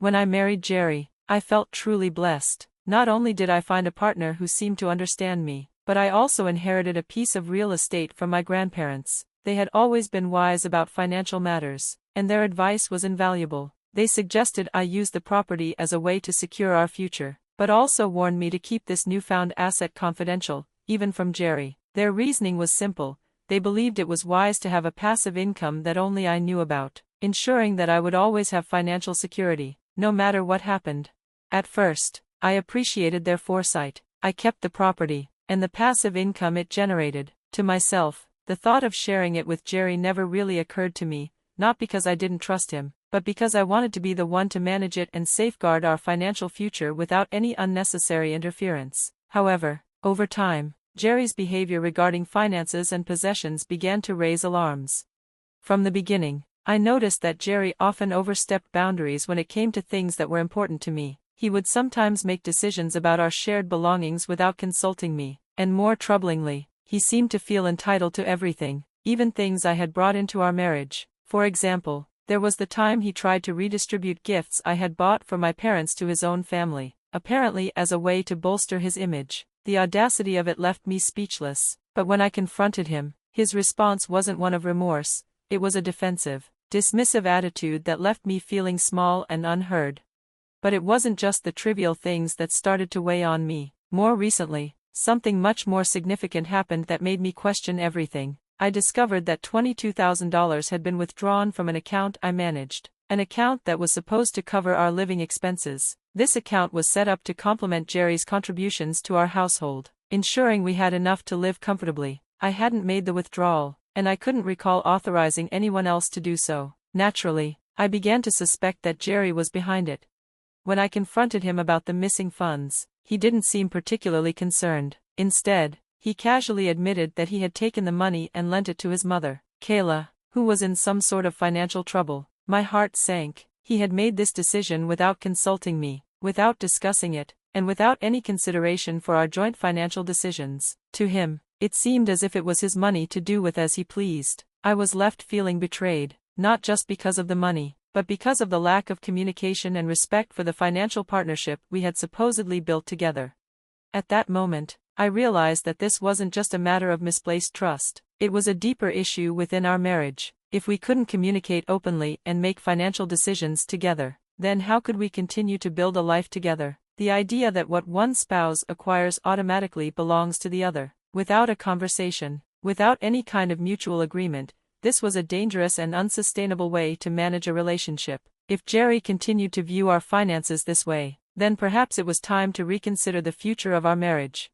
When I married Jerry, I felt truly blessed. Not only did I find a partner who seemed to understand me, but I also inherited a piece of real estate from my grandparents. They had always been wise about financial matters, and their advice was invaluable. They suggested I use the property as a way to secure our future, but also warned me to keep this newfound asset confidential, even from Jerry. Their reasoning was simple: they believed it was wise to have a passive income that only I knew about, ensuring that I would always have financial security, no matter what happened. At first, I appreciated their foresight. I kept the property, and the passive income it generated. To myself, the thought of sharing it with Jerry never really occurred to me, not because I didn't trust him, but because I wanted to be the one to manage it and safeguard our financial future without any unnecessary interference. However, over time, Jerry's behavior regarding finances and possessions began to raise alarms. From the beginning, I noticed that Jerry often overstepped boundaries when it came to things that were important to me. He would sometimes make decisions about our shared belongings without consulting me, and more troublingly, he seemed to feel entitled to everything, even things I had brought into our marriage. For example, there was the time he tried to redistribute gifts I had bought for my parents to his own family, apparently as a way to bolster his image. The audacity of it left me speechless, but when I confronted him, his response wasn't one of remorse, it was a defensive, dismissive attitude that left me feeling small and unheard. But it wasn't just the trivial things that started to weigh on me. More recently, something much more significant happened that made me question everything. I discovered that $22,000 had been withdrawn from an account I managed, an account that was supposed to cover our living expenses. This account was set up to complement Jerry's contributions to our household, ensuring we had enough to live comfortably. I hadn't made the withdrawal, and I couldn't recall authorizing anyone else to do so. Naturally, I began to suspect that Jerry was behind it. When I confronted him about the missing funds, he didn't seem particularly concerned. Instead, he casually admitted that he had taken the money and lent it to his mother, Kayla, who was in some sort of financial trouble. My heart sank. He had made this decision without consulting me, without discussing it, and without any consideration for our joint financial decisions. To him, it seemed as if it was his money to do with as he pleased. I was left feeling betrayed, not just because of the money, but because of the lack of communication and respect for the financial partnership we had supposedly built together. At that moment, I realized that this wasn't just a matter of misplaced trust, it was a deeper issue within our marriage. If we couldn't communicate openly and make financial decisions together, then how could we continue to build a life together? The idea that what one spouse acquires automatically belongs to the other, without a conversation, without any kind of mutual agreement, this was a dangerous and unsustainable way to manage a relationship. If Jerry continued to view our finances this way, then perhaps it was time to reconsider the future of our marriage.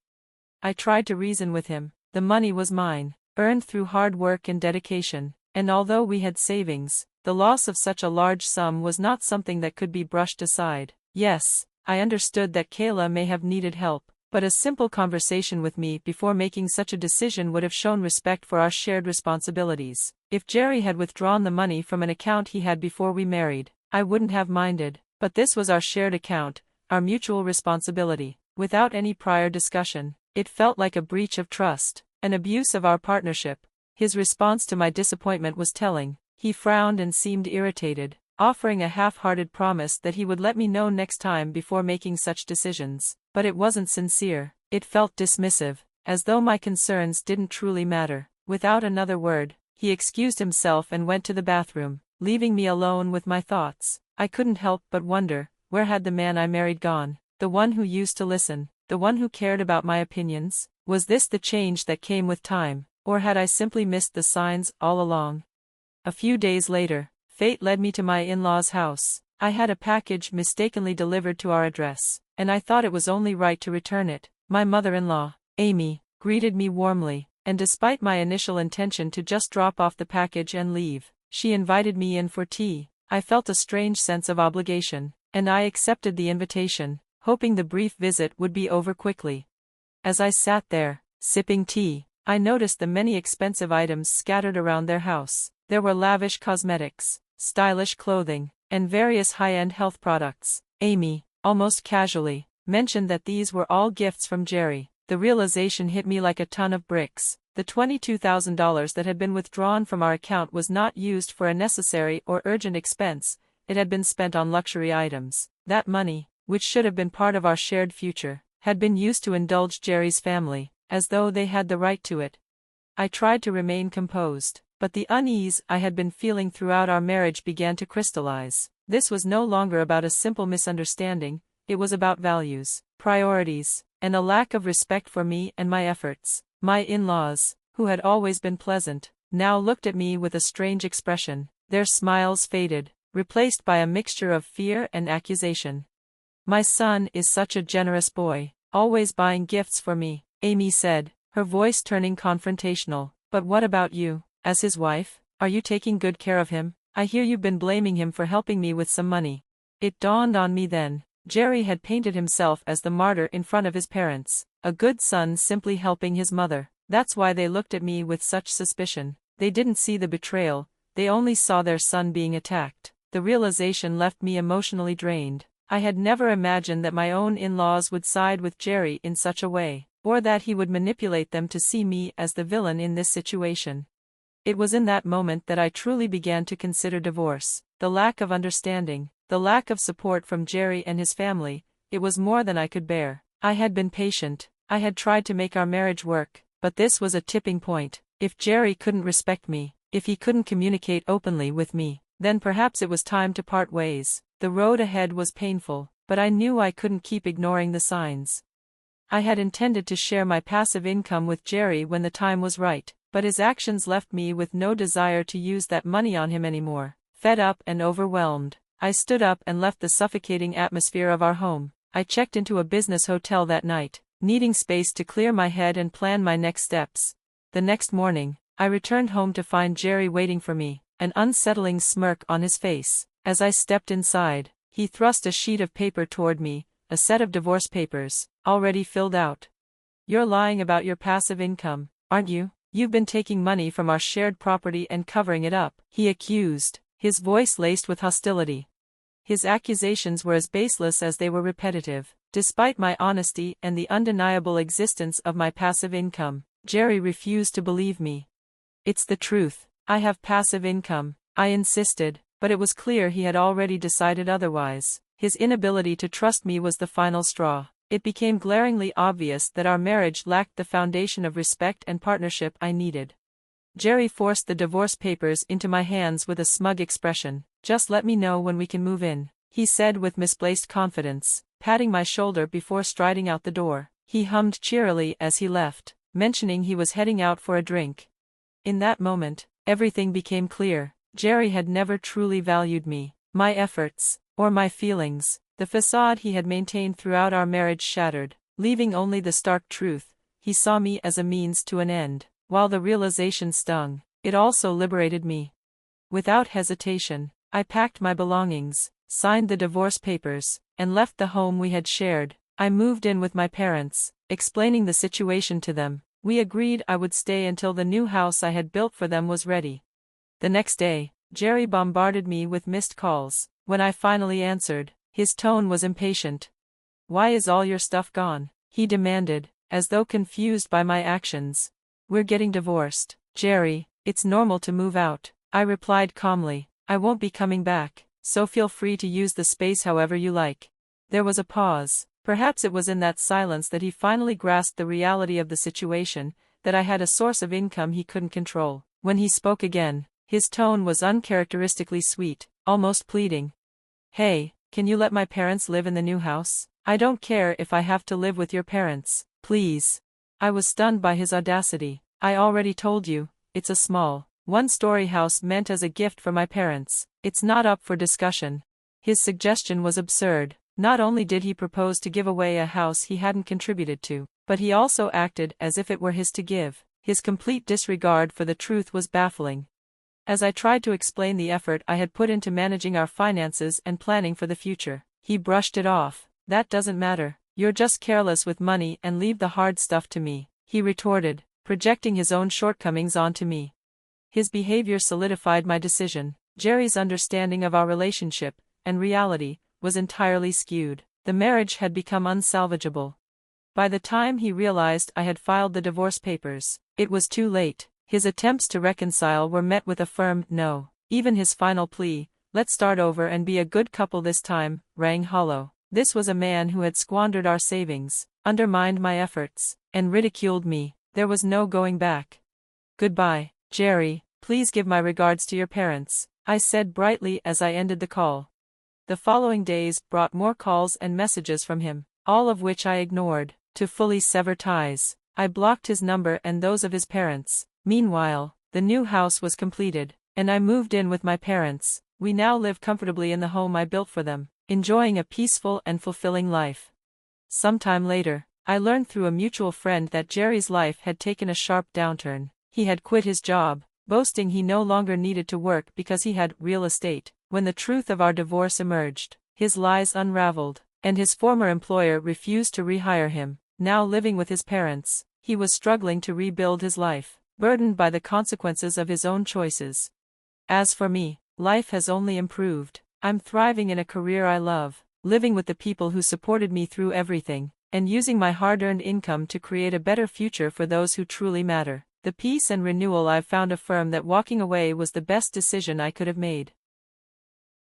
I tried to reason with him. The money was mine, earned through hard work and dedication, and although we had savings, the loss of such a large sum was not something that could be brushed aside. Yes, I understood that Kayla may have needed help, but a simple conversation with me before making such a decision would have shown respect for our shared responsibilities. If Jerry had withdrawn the money from an account he had before we married, I wouldn't have minded, but this was our shared account, our mutual responsibility. Without any prior discussion, it felt like a breach of trust, an abuse of our partnership. His response to my disappointment was telling. He frowned and seemed irritated, offering a half-hearted promise that he would let me know next time before making such decisions. But it wasn't sincere, it felt dismissive, as though my concerns didn't truly matter. Without another word, he excused himself and went to the bathroom, leaving me alone with my thoughts. I couldn't help but wonder, where had the man I married gone? The one who used to listen, the one who cared about my opinions? Was this the change that came with time, or had I simply missed the signs all along? A few days later, fate led me to my in-laws' house. I had a package mistakenly delivered to our address, and I thought it was only right to return it. My mother-in-law, Amy, greeted me warmly, and despite my initial intention to just drop off the package and leave, she invited me in for tea. I felt a strange sense of obligation, and I accepted the invitation, hoping the brief visit would be over quickly. As I sat there, sipping tea, I noticed the many expensive items scattered around their house. There were lavish cosmetics, stylish clothing, and various high-end health products. Amy, almost casually, mentioned that these were all gifts from Jerry. The realization hit me like a ton of bricks. The $22,000 that had been withdrawn from our account was not used for a necessary or urgent expense, it had been spent on luxury items. That money, which should have been part of our shared future, had been used to indulge Jerry's family, as though they had the right to it. I tried to remain composed, but the unease I had been feeling throughout our marriage began to crystallize. This was no longer about a simple misunderstanding, it was about values, priorities, and a lack of respect for me and my efforts. My in-laws, who had always been pleasant, now looked at me with a strange expression. Their smiles faded, replaced by a mixture of fear and accusation. "My son is such a generous boy, always buying gifts for me," Amy said, her voice turning confrontational. "But what about you? As his wife, are you taking good care of him? I hear you've been blaming him for helping me with some money." It dawned on me then. Jerry had painted himself as the martyr in front of his parents, a good son simply helping his mother. That's why they looked at me with such suspicion. They didn't see the betrayal, they only saw their son being attacked. The realization left me emotionally drained. I had never imagined that my own in-laws would side with Jerry in such a way, or that he would manipulate them to see me as the villain in this situation. It was in that moment that I truly began to consider divorce. The lack of understanding, the lack of support from Jerry and his family, it was more than I could bear. I had been patient, I had tried to make our marriage work, but this was a tipping point. If Jerry couldn't respect me, if he couldn't communicate openly with me, then perhaps it was time to part ways. The road ahead was painful, but I knew I couldn't keep ignoring the signs. I had intended to share my passive income with Jerry when the time was right, but his actions left me with no desire to use that money on him anymore. Fed up and overwhelmed, I stood up and left the suffocating atmosphere of our home. I checked into a business hotel that night, needing space to clear my head and plan my next steps. The next morning, I returned home to find Jerry waiting for me, an unsettling smirk on his face. As I stepped inside, he thrust a sheet of paper toward me, a set of divorce papers, already filled out. "You're lying about your passive income, aren't you? You've been taking money from our shared property and covering it up," he accused, his voice laced with hostility. His accusations were as baseless as they were repetitive. Despite my honesty and the undeniable existence of my passive income, Jerry refused to believe me. "It's the truth, I have passive income," I insisted, but it was clear he had already decided otherwise. His inability to trust me was the final straw. It became glaringly obvious that our marriage lacked the foundation of respect and partnership I needed. Jerry forced the divorce papers into my hands with a smug expression. "Just let me know when we can move in," he said with misplaced confidence, patting my shoulder before striding out the door. He hummed cheerily as he left, mentioning he was heading out for a drink. In that moment, everything became clear. Jerry had never truly valued me, my efforts, or my feelings. The facade he had maintained throughout our marriage shattered, leaving only the stark truth. He saw me as a means to an end. While the realization stung, it also liberated me. Without hesitation, I packed my belongings, signed the divorce papers, and left the home we had shared. I moved in with my parents, explaining the situation to them. We agreed I would stay until the new house I had built for them was ready. The next day, Jerry bombarded me with missed calls. When I finally answered, his tone was impatient. "Why is all your stuff gone?" he demanded, as though confused by my actions. "We're getting divorced, Jerry, it's normal to move out," I replied calmly. "I won't be coming back, so feel free to use the space however you like." There was a pause. Perhaps it was in that silence that he finally grasped the reality of the situation, that I had a source of income he couldn't control. When he spoke again, his tone was uncharacteristically sweet, almost pleading. "Hey, can you let my parents live in the new house? I don't care if I have to live with your parents, please." I was stunned by his audacity. "I already told you, it's a small, one-story house meant as a gift for my parents. It's not up for discussion." His suggestion was absurd. Not only did he propose to give away a house he hadn't contributed to, but he also acted as if it were his to give. His complete disregard for the truth was baffling. As I tried to explain the effort I had put into managing our finances and planning for the future, he brushed it off. "That doesn't matter. You're just careless with money and leave the hard stuff to me," he retorted, projecting his own shortcomings onto me. His behavior solidified my decision. Jerry's understanding of our relationship, and reality, was entirely skewed. The marriage had become unsalvageable. By the time he realized I had filed the divorce papers, it was too late. His attempts to reconcile were met with a firm no. Even his final plea, let's start over and be a good couple this time, rang hollow. This was a man who had squandered our savings, undermined my efforts, and ridiculed me. There was no going back. Goodbye, Jerry, please give my regards to your parents, I said brightly as I ended the call. The following days brought more calls and messages from him, all of which I ignored. To fully sever ties, I blocked his number and those of his parents. Meanwhile, the new house was completed, and I moved in with my parents. We now live comfortably in the home I built for them, enjoying a peaceful and fulfilling life. Sometime later, I learned through a mutual friend that Jerry's life had taken a sharp downturn. He had quit his job, boasting he no longer needed to work because he had real estate. When the truth of our divorce emerged, his lies unraveled, and his former employer refused to rehire him. Now living with his parents, he was struggling to rebuild his life, burdened by the consequences of his own choices. As for me, life has only improved. I'm thriving in a career I love, living with the people who supported me through everything, and using my hard-earned income to create a better future for those who truly matter. The peace and renewal I've found affirm that walking away was the best decision I could have made.